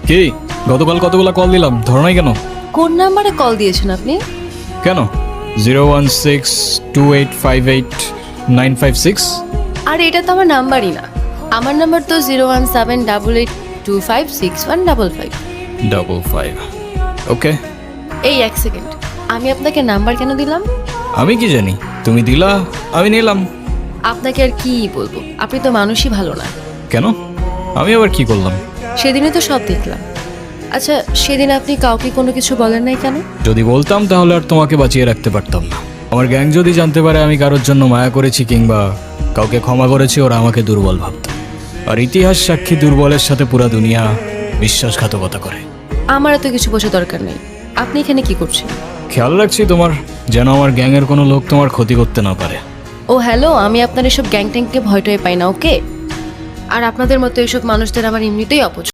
কি গতকাল কতগুলা কল দিলাম, ধরো নাই কেন? কোন নাম্বারে কল দিয়েছেন আপনি? কেন? 016285895 আর এটা তো আমার নাম্বারই না। আমার নাম্বার তো 01788256155। 55। ওকে, এই এক সেকেন্ড, আমি আপনাকে নাম্বার কেন দিলাম? আমি কি জানি, তুমি দিলা, আমি নিলাম। আপনাকে আর কি বলবো, আপনি তো মানুষই ভালো না। কেন? আমি আবার কি করলাম? সেদিনই তো সব দেখলাম। আচ্ছা, সেদিন আপনি কাউকে কোনো কিছু বলেন নাই কেন? যদি বলতাম তাহলে আর তোমাকে বাঁচিয়ে রাখতে পারতাম না। আমার গ্যাং যদি জানতে পারে আমি কারোর জন্য মায়া করেছি কিংবা কাউকে ক্ষমা করেছি, ওরা আমাকে দুর্বল ভাবত। আর ইতিহাস সাক্ষী দুর্বলের সাথে পুরা দুনিয়া বিশ্বাসঘাতকতা করে। আমার এত কিছু বোঝা দরকার নেই। আপনি এখানে কি করছেন? খেয়াল রাখছি তোমার, যেন আমার গ্যাংয়ের কোনো লোক তোমার ক্ষতি করতে না পারে। ও হ্যালো, আমি আপনার এসব গ্যাং ট্যাংকে ভয় টয় পাই না, ওকে? আর আপনাদের মতো এইসব মানুষদের আমার এমনিতেই অপছন্দ।